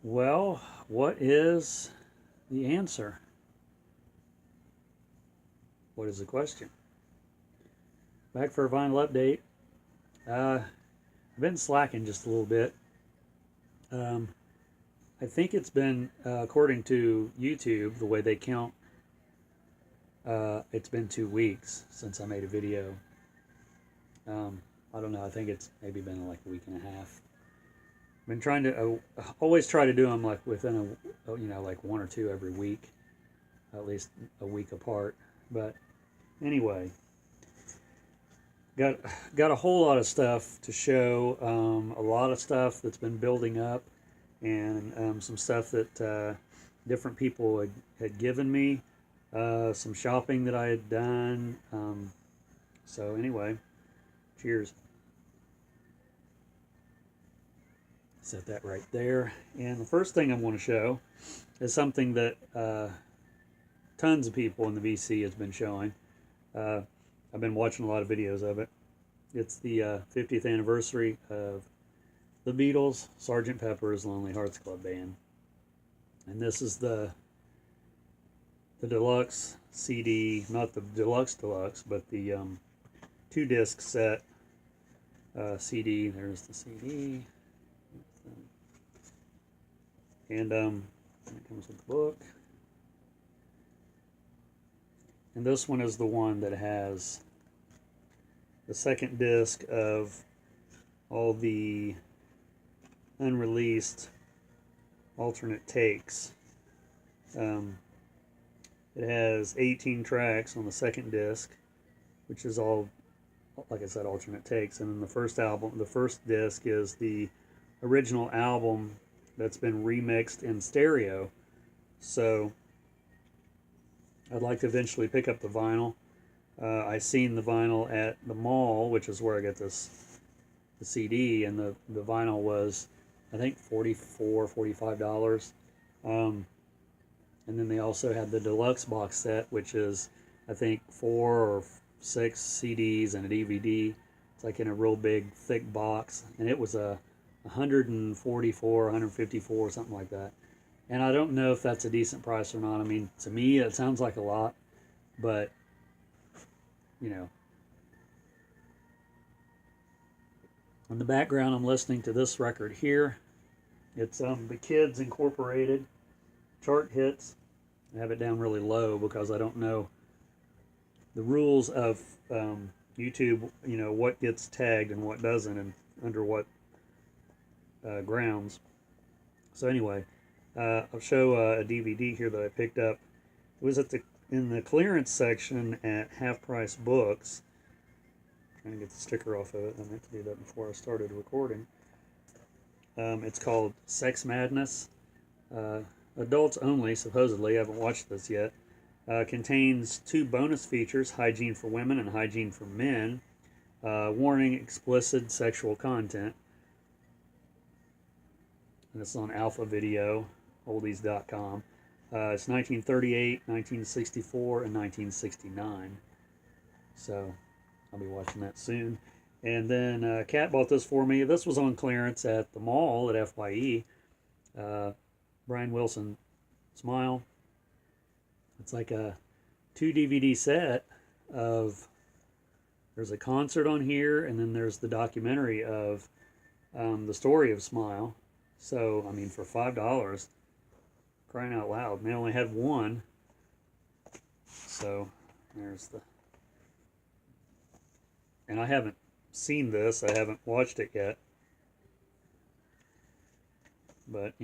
Well, what is the answer? What is the question? Back for a vinyl update. I've been slacking just a little bit. Um, I think it's been, according to YouTube, the way they count, it's been 2 weeks since I made a video. I don't know. I think it's maybe been like a week and a half. I've been trying to always try to do them like within like one or two every week, at least a week apart. But anyway, got got a whole lot of stuff to show. A lot of stuff that's been building up, and some stuff that different people had given me. Some shopping that I had done. So anyway, cheers. Set that right there. And the first thing I want to show is something that tons of people in the VC has been showing. I've been watching a lot of videos of it. It's the 50th anniversary of the Beatles, Sgt. Pepper's Lonely Hearts Club Band. And this is the deluxe CD, not the deluxe, but the 2-disc set CD. There's the CD. And it comes with the book. And this one is the one that has the second disc of all the unreleased alternate takes. It has 18 tracks on the second disc, which is all, like I said, alternate takes. And then the first disc is the original album that's been remixed in stereo. So I'd like to eventually pick up the vinyl. I seen the vinyl at the mall, which is where I get the CD, and the vinyl was, I think, $45. And then they also had the deluxe box set, which is, I think, 4 or 6 CDs and a DVD. It's like in a real big, thick box, and it was a 144, 154, something like that. And I don't know if that's a decent price or not. I mean, to me, it sounds like a lot, but you know. In the background, I'm listening to this record here. It's the Kids Incorporated Chart Hits. I have it down really low because I don't know the rules of YouTube, what gets tagged and what doesn't, and under what grounds. So anyway, I'll show a DVD here that I picked up. It was in the clearance section at Half Price Books. Trying to get the sticker off of it. I meant to do that before I started recording. It's called Sex Madness. Adults only, supposedly. I haven't watched this yet. Contains 2 bonus features: hygiene for women and hygiene for men. Warning: explicit sexual content. And it's on Alpha Video, oldies.com. It's 1938, 1964, and 1969. So I'll be watching that soon. And then Kat bought this for me. This was on clearance at the mall at FYE. Brian Wilson, Smile. It's like a 2 DVD set of, there's a concert on here, and then there's the documentary of the story of Smile. So, I mean, for $5, crying out loud. And they only had one. So, there's the... And I haven't seen this. I haven't watched it yet. But,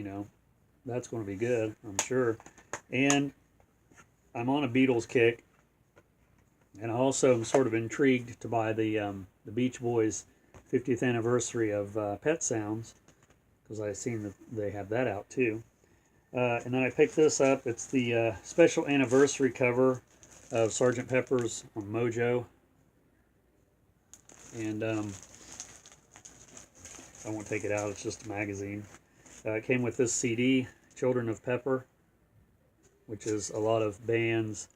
that's going to be good, I'm sure. And I'm on a Beatles kick. And I also am sort of intrigued to buy the Beach Boys 50th anniversary of Pet Sounds, because I've seen that they have that out too. And then I picked this up. It's the special anniversary cover of Sgt. Pepper's on Mojo. And I won't take it out. It's just a magazine. It came with this CD, Children of Pepper, which is a lot of bands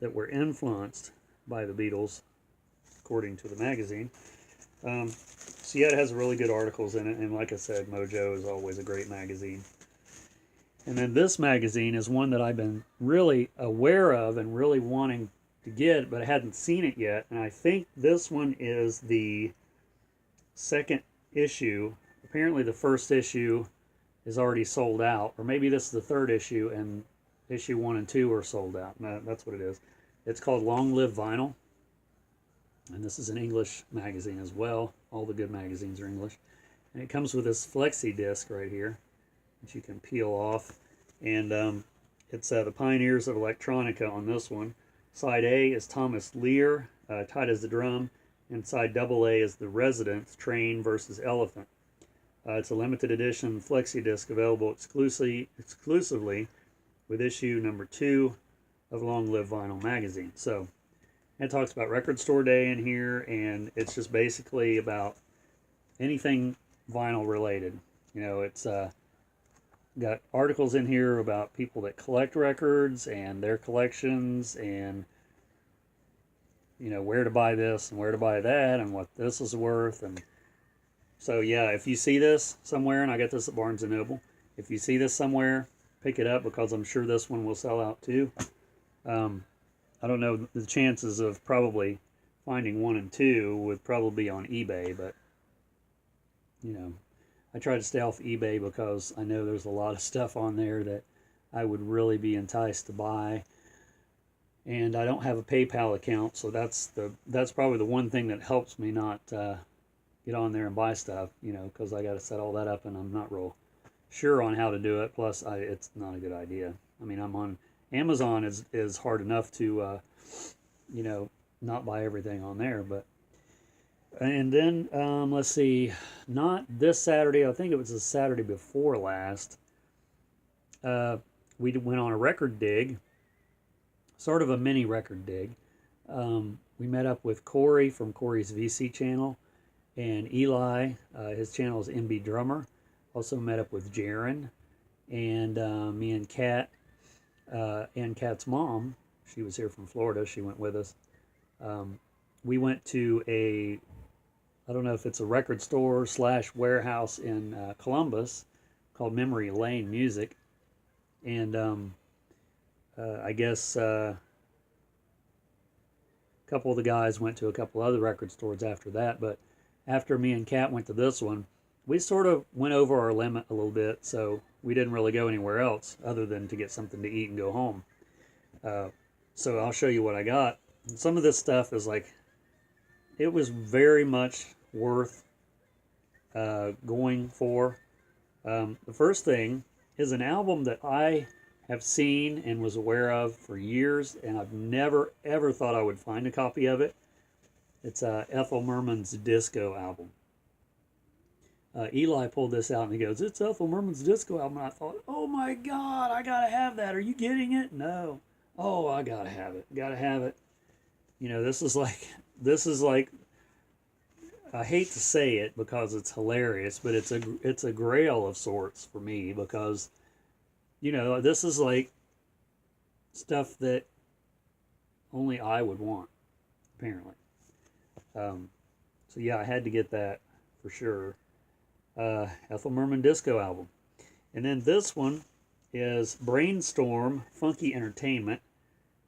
that were influenced by the Beatles, according to the magazine. So yeah, it has really good articles in it, and like I said, Mojo is always a great magazine. And then this magazine is one that I've been really aware of and really wanting to get, but I hadn't seen it yet. And I think this one is the second issue. Apparently the first issue is already sold out, or maybe this is the third issue and issue 1 and 2 are sold out. No, that's what it is. It's called Long Live Vinyl, and this is an English magazine as well. All the good magazines are English. And it comes with this flexi disc right here that you can peel off, and it's the Pioneers of Electronica on this one. Side A is Thomas Lear, Tight as the Drum, and side double A is The Residents, Train versus Elephant. It's a limited edition flexi disc available exclusively with issue number 2 of Long Live Vinyl magazine. So it talks about Record Store Day in here, and it's just basically about anything vinyl related. You know, it's got articles in here about people that collect records and their collections, and you know, where to buy this and where to buy that and what this is worth. And so yeah, if you see this somewhere, and I got this at Barnes & Noble, if you see this somewhere, pick it up, because I'm sure this one will sell out too. I don't know, the chances of probably finding 1 and 2 would probably be on eBay, but you know, I try to stay off eBay because I know there's a lot of stuff on there that I would really be enticed to buy, and I don't have a PayPal account, so that's probably the one thing that helps me not get on there and buy stuff, you know, because I got to set all that up, and I'm not real sure on how to do it. Plus, it's not a good idea. I mean, I'm on Amazon is hard enough to you know, not buy everything on there, but. And then, let's see, not this Saturday, I think it was the Saturday before last, we went on a record dig, sort of a mini record dig. We met up with Corey from Corey's VC channel, and Eli, his channel is MB Drummer. Also met up with Jaron, and me and Kat, and Kat's mom, she was here from Florida, she went with us. We went to a, I don't know if it's a record store / warehouse in Columbus called Memory Lane Music. And I guess a couple of the guys went to a couple other record stores after that. But after me and Kat went to this one, we sort of went over our limit a little bit. So we didn't really go anywhere else other than to get something to eat and go home. So I'll show you what I got. And some of this stuff is like, it was very much worth going for. The first thing is an album that I have seen and was aware of for years, and I've never ever thought I would find a copy of it. It's Ethel Merman's Disco album. Eli pulled this out and he goes, "It's Ethel Merman's Disco album." And I thought, oh my God, I gotta have that. Are you getting it? No. Oh, I gotta have it. Gotta have it. You know, this is like, I hate to say it because it's hilarious, but it's a grail of sorts for me, because, you know, this is like stuff that only I would want, apparently. So yeah, I had to get that for sure. Ethel Merman Disco album. And then this one is Brainstorm Funky Entertainment.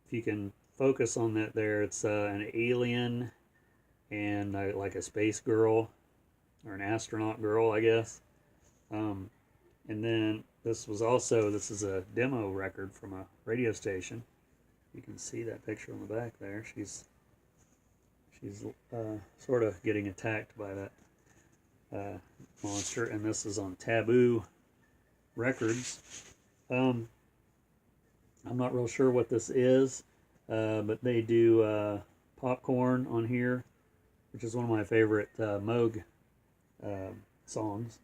If you can focus on that there, it's an alien and like a space girl or an astronaut girl, I guess. And then this is a demo record from a radio station. You can see that picture on the back there. She's sort of getting attacked by that monster, and this is on Taboo Records. I'm not real sure what this is, but they do Popcorn on here, which is one of my favorite Moog songs,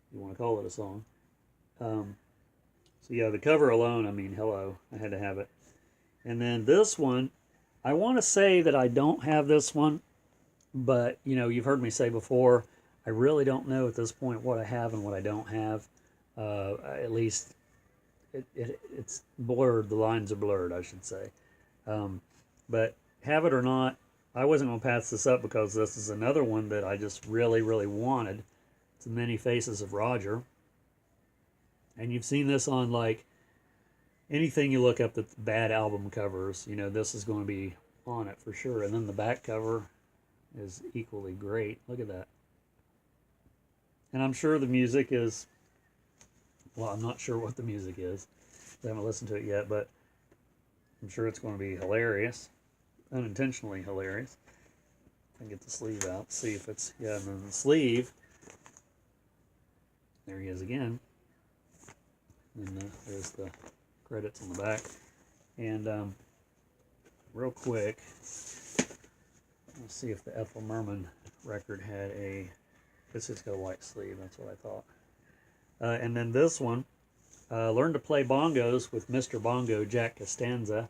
if you want to call it a song. So yeah, the cover alone, I mean, hello, I had to have it. And then this one, I want to say that I don't have this one, but you know, you've heard me say before, I really don't know at this point what I have and what I don't have. At least it's blurred, the lines are blurred, I should say. But have it or not, I wasn't going to pass this up because this is another one that I just really, really wanted. It's Many Faces of Roger. And you've seen this on like anything you look up that's bad album covers, you know, this is going to be on it for sure. And then the back cover is equally great. Look at that. And I'm sure the music is, well, I'm not sure what the music is. I haven't listened to it yet, but I'm sure it's going to be hilarious. Unintentionally hilarious. I can get the sleeve out, see if it's, yeah, and then the sleeve, there he is again. And there's the credits on the back. And real quick, let's see if the Ethel Merman record had a, this has got a white sleeve, that's what I thought. And then this one, Learn to Play Bongos with Mr. Bongo, Jack Costanza.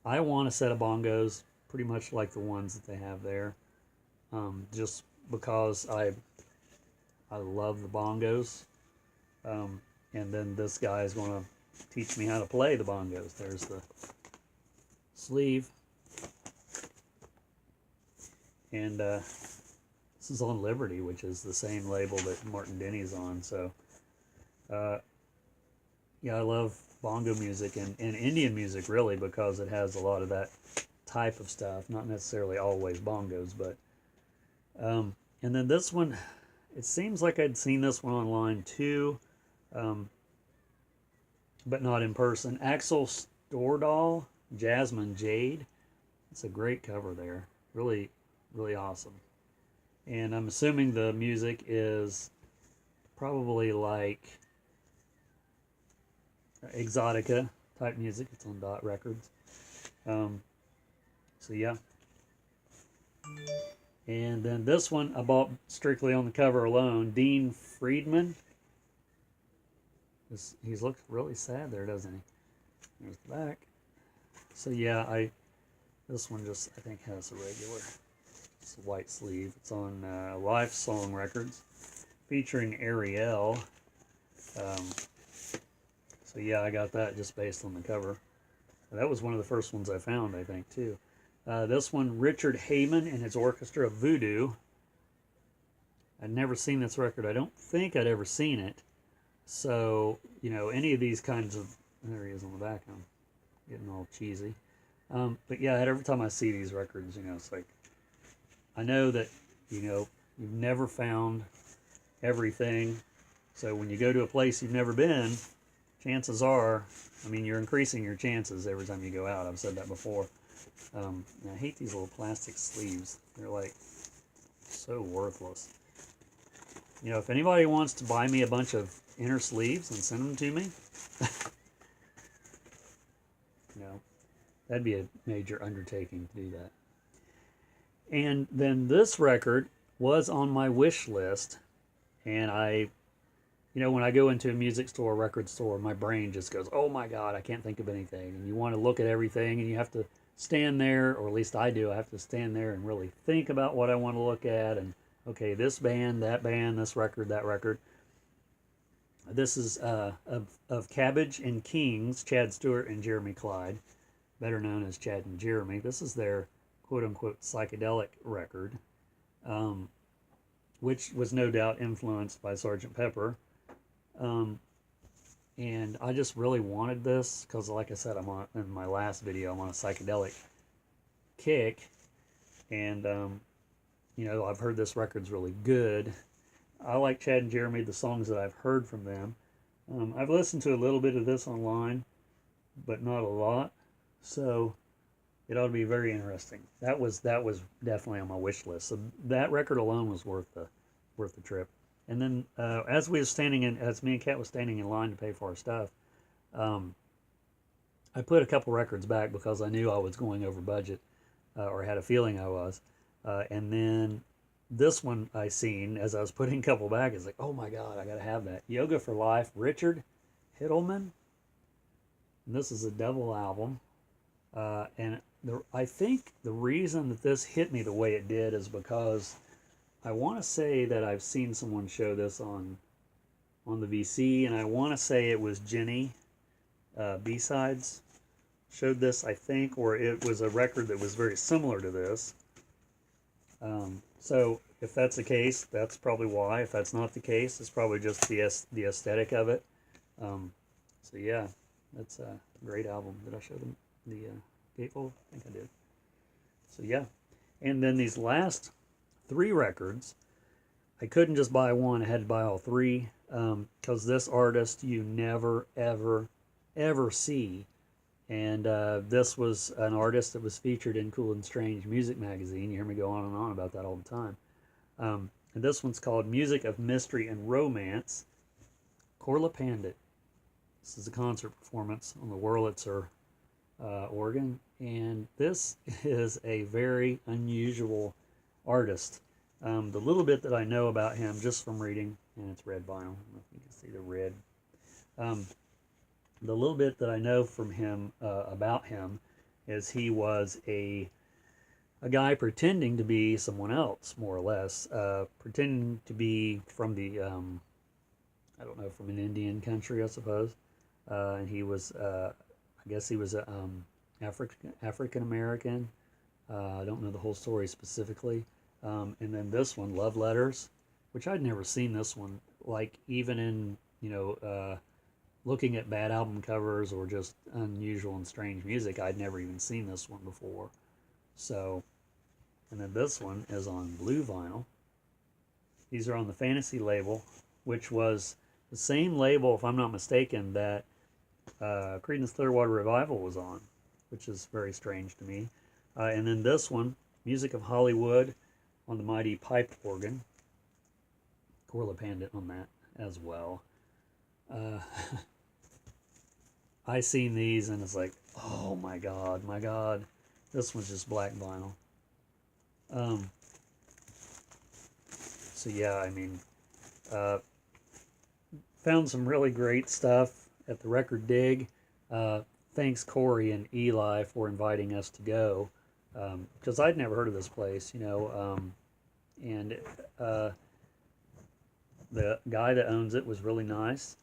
I want a set of bongos pretty much like the ones that they have there, just because I love the bongos. And then this guy is going to teach me how to play the bongos. There's the sleeve. And this is on Liberty, which is the same label that Martin Denny's on. So, yeah, I love bongo music and Indian music, really, because it has a lot of that type of stuff. Not necessarily always bongos, but... and then this one, it seems like I'd seen this one online too, but not in person. Axel Stordahl, Jasmine Jade. It's a great cover there. Really, really awesome. And I'm assuming the music is probably like Exotica type music. It's on Dot Records. So yeah. And then this one I bought strictly on the cover alone. Dean Friedman. He looks really sad there, doesn't he? There's the back. So yeah, this one just, I think, has a regular, it's a white sleeve. It's on Life Song Records, featuring Ariel. So yeah, I got that just based on the cover. That was one of the first ones I found, I think, too. This one, Richard Heyman and his Orchestra of Voodoo. I'd never seen this record. I don't think I'd ever seen it. So, you know, any of these kinds of... There he is on the back. I'm getting all cheesy. But yeah, every time I see these records, you know, it's like... I know that, you know, you've never found everything. So when you go to a place you've never been, chances are... I mean, you're increasing your chances every time you go out. I've said that before. I hate these little plastic sleeves. They're like so worthless. You know, if anybody wants to buy me a bunch of inner sleeves and send them to me, you know, that'd be a major undertaking to do that. And then this record was on my wish list, and you know, when I go into a music store, record store, my brain just goes, oh my God, I can't think of anything. And you want to look at everything, and you have to stand there, or at least I do, I have to stand there and really think about what I want to look at, and okay, this band, this record, that record. This is of Cabbage and Kings, Chad Stewart and Jeremy Clyde, better known as Chad and Jeremy. This is their quote-unquote psychedelic record, which was no doubt influenced by Sgt. Pepper. And I just really wanted this because, like I said, in my last video, I'm on a psychedelic kick. And, you know, I've heard this record's really good. I like Chad and Jeremy, the songs that I've heard from them. I've listened to a little bit of this online, but not a lot. So it ought to be very interesting. That was definitely on my wish list. So that record alone was worth the trip. And then as me and Kat was standing in line to pay for our stuff, I put a couple records back because I knew I was going over budget, or had a feeling I was. And then this one I seen as I was putting a couple back. It's like, oh my God, I got to have that. Yoga for Life, Richard Hittleman. And this is a double album. And I think the reason that this hit me the way it did is because I want to say that I've seen someone show this on the VC, and I want to say it was Jenny B-Sides showed this, I think, or it was a record that was very similar to this. So if that's the case, that's probably why. If that's not the case, it's probably just the aesthetic of it. So yeah, that's a great album. Did I show them the gatefold? I think I did. So yeah, and then these last 3 records, I couldn't just buy one. I had to buy all 3 because this artist you never ever see. And this was an artist that was featured in Cool and Strange Music Magazine. You hear me go on and on about that all the time. And this one's called Music of Mystery and Romance, Korla Pandit. This is a concert performance on the Wurlitzer organ. And this is a very unusual artist. The little bit that I know about him just from reading, and it's red vinyl. I don't know if you can see the red. The little bit that I know from him about him is he was a guy pretending to be someone else, more or less, pretending to be from the I don't know, from an Indian country, I suppose, and he was I guess he was African American. I don't know the whole story specifically. And then this one, Love Letters, which I'd never seen this one, like even in looking at bad album covers or just unusual and strange music, I'd never even seen this one before. So, and then this one is on blue vinyl. These are on the Fantasy label, which was the same label, if I'm not mistaken, that Creedence Clearwater Revival was on, which is very strange to me. And then this one, Music of Hollywood, on the Mighty Pipe organ. Korla Pandit on that as well. I seen these and it's like, oh my god, my god. This one's just black vinyl. So yeah, I mean, found some really great stuff at the Record Dig. Thanks Corey and Eli for inviting us to go, because I'd never heard of this place, and the guy that owns it was really nice.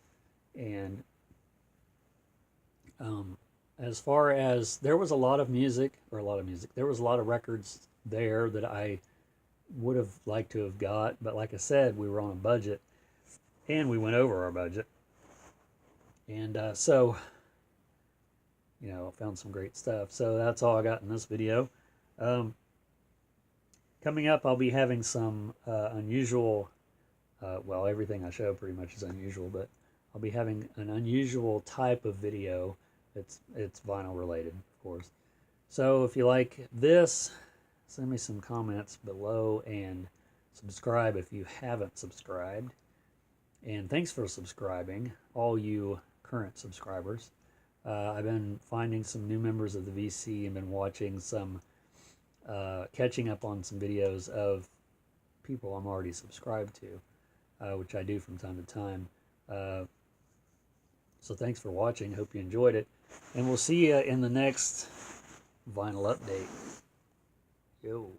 And as far as, there was a lot of music, there was a lot of records there that I would have liked to have got, but like I said, we were on a budget, and we went over our budget. And so, I found some great stuff. So that's all I got in this video. Coming up, I'll be having some unusual, well, everything I show pretty much is unusual, but I'll be having an unusual type of video. It's vinyl related, of course. So if you like this, send me some comments below and subscribe if you haven't subscribed. And thanks for subscribing, all you current subscribers. I've been finding some new members of the VC and been watching some, catching up on some videos of people I'm already subscribed to, which I do from time to time. So thanks for watching. Hope you enjoyed it. And we'll see you in the next vinyl update. Yo.